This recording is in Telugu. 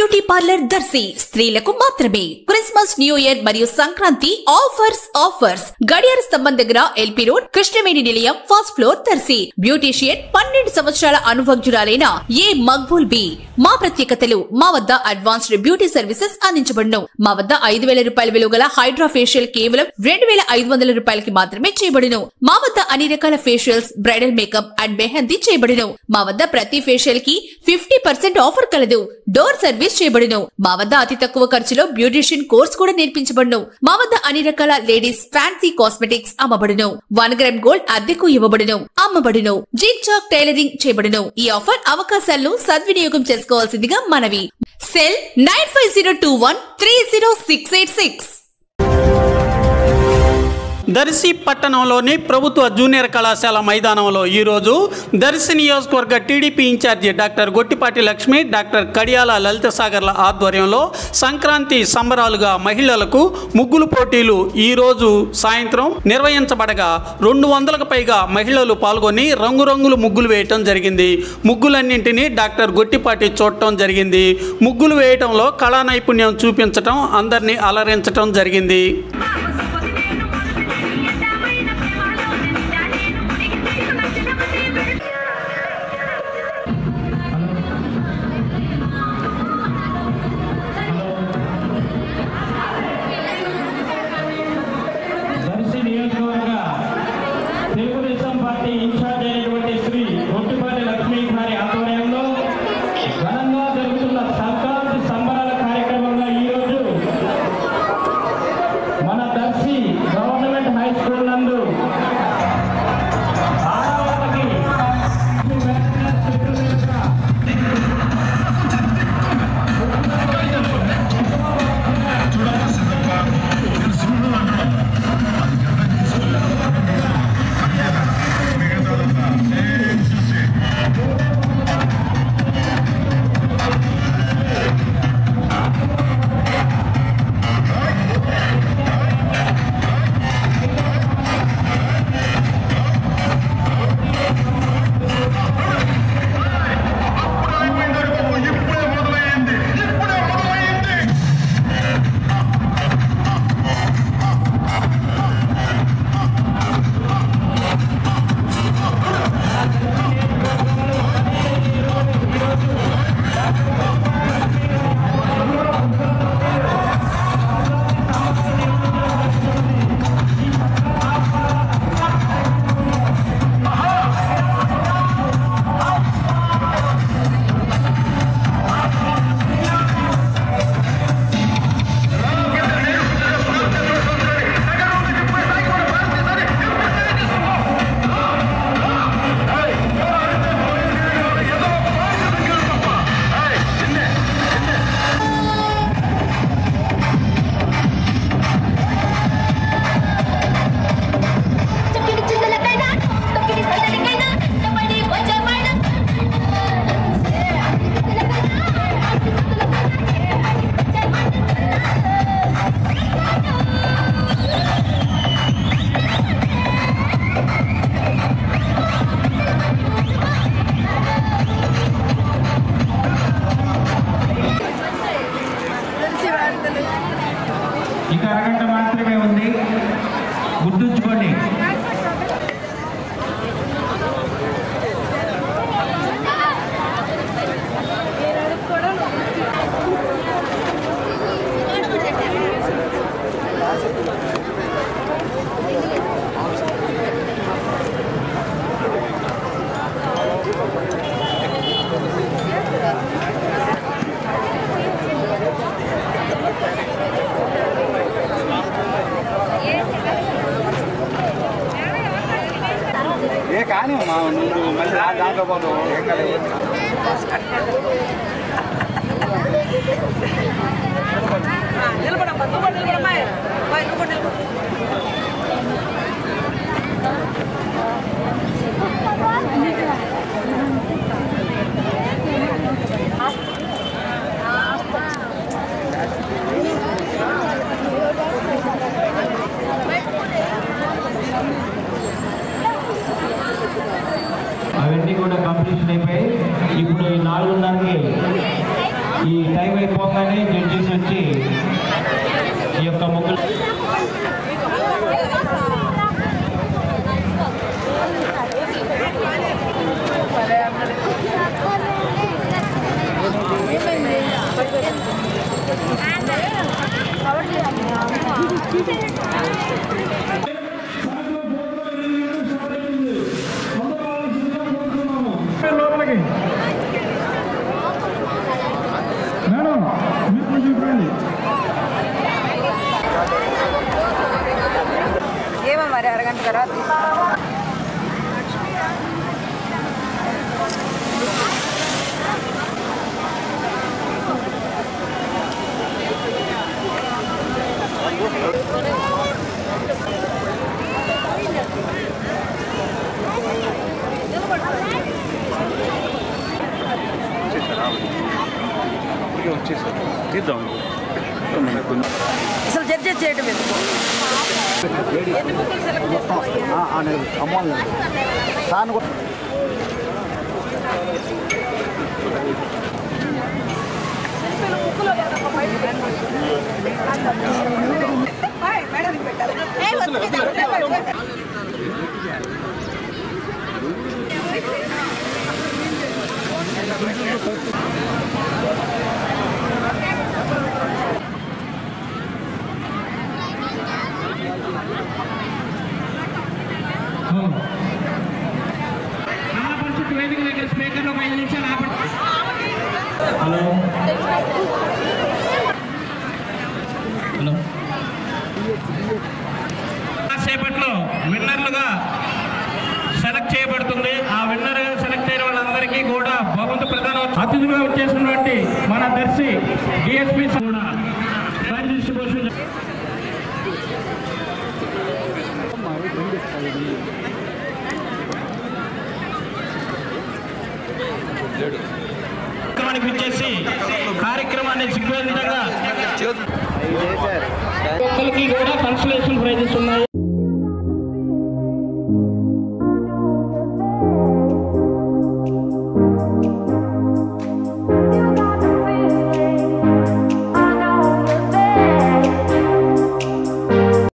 బ్యూటీ పార్లర్ దర్శి స్త్రీలకు మాత్రమే. క్రిస్మస్, న్యూ ఇయర్ మరియు సంక్రాంతి ఆఫర్స్. గడియార స్తంభం దగ్గర ఎల్పీ రోడ్, కృష్ణవేణి నిలయం, ఫస్ట్ ఫ్లోర్ దర్శి. బ్యూటీషియన్ 12 సంవత్సరాల అనుభవజ్ఞురాలైన ఏ మక్బూల్ బి. మా ప్రత్యేకతలు: మా వద్ద అడ్వాన్స్డ్ బ్యూటీ సర్వీసెస్ అందించబడును. మా వద్ద 5,000 రూపాయల విలువ గల హైడ్రా ఫేషియల్ కేవలం 2,500 రూపాయలకి మాత్రమే చేయబడును. మా వద్ద అన్ని రకాల facials, bridal makeup and mehndi చేయబడును. మా వద్ద ప్రతి ఫేషియల్ కి 50% ఆఫర్ కలదు. డోర్ సర్వీస్ చేయబడును. మా వద్ద అతి తక్కువ ఖర్చులో బ్యూటిషియన్ కోర్స్ కూడా నేర్పించబడును. మా వద్ద అన్ని రకాల లేడీస్ ఫ్యాన్సీ కాస్మెటిక్స్ అమ్మబడును. 1 గ్రామ్ గోల్డ్ అద్దెకు ఇవ్వబడును, అమ్మబడును. జిగ్ జాగ్ టైలరింగ్ చేయబడును. ఈ ఆఫర్ అవకాశాలను సద్వినియోగం చేసుకోవాల్సిందిగా మనవి. సెల్ 9502130686. దర్శి పట్టణంలోని ప్రభుత్వ జూనియర్ కళాశాల మైదానంలో ఈరోజు దర్శి నియోజకవర్గ టీడీపీ ఇన్ఛార్జి డాక్టర్ గొట్టిపాటి లక్ష్మి, డాక్టర్ కడియాల లలిత సాగర్ల ఆధ్వర్యంలో సంక్రాంతి సంబరాలుగా మహిళలకు ముగ్గులు పోటీలు ఈరోజు సాయంత్రం నిర్వహించబడగా 200కు పైగా మహిళలు పాల్గొని రంగురంగులు ముగ్గులు వేయటం జరిగింది. ముగ్గులన్నింటినీ డాక్టర్ గొట్టిపాటి చూడటం జరిగింది. ముగ్గులు వేయటంలో కళా నైపుణ్యం చూపించటం, అందరినీ అలరించటం జరిగింది. తెలుగుదేశం పార్టీ ఇన్ఛార్జ్ అయినటువంటి శ్రీ గొట్టిపాటి లక్ష్మీ గారి ఆధ్వర్యంలో ఘనంగా జరుగుతున్న సంక్రాంతి సంబరాల కార్యక్రమంగా ఈరోజు మన దర్శి గవర్నమెంట్ హై స్కూల్ నందు ఇక అరగంట మాత్రమే ఉంది, గుర్తుంచుకోండి. కానీ మా ముందు మళ్ళీ దాంట్లో పోతాం ఏం కాలేదు. అవన్నీ కూడా కంప్లీషన్ అయిపోయి ఇప్పుడు 4:30కి ఈ టైం అయిపోగానే జడ్జెస్ వచ్చి ఈ యొక్క ముగ్గులు ఏమో మరి అరగంట తర్వాత తీద్దాం అసలు జడ్జెస్ చేయటం ఎందుకు అమ్మాలి తాను హలో హలో కాసేపట్లో విన్నర్లుగా సెలెక్ట్ చేయబడుతుంది. ఆ విన్నర్గా సెలెక్ట్ అయిన వాళ్ళందరికీ కూడా బహుమతి ప్రధాన అతిథిగా వచ్చేసినటువంటి మన దర్శి డిఎస్పీ కూడా ప్రైజ్ డిస్ట్రిబ్యూషన్ ఇచ్చేసి కార్యక్రమాన్ని సిగ్గువేదిగా ఒక్కరికి కూడా కన్సలేషన్ ప్రైజెస్ ఉన్నాయి.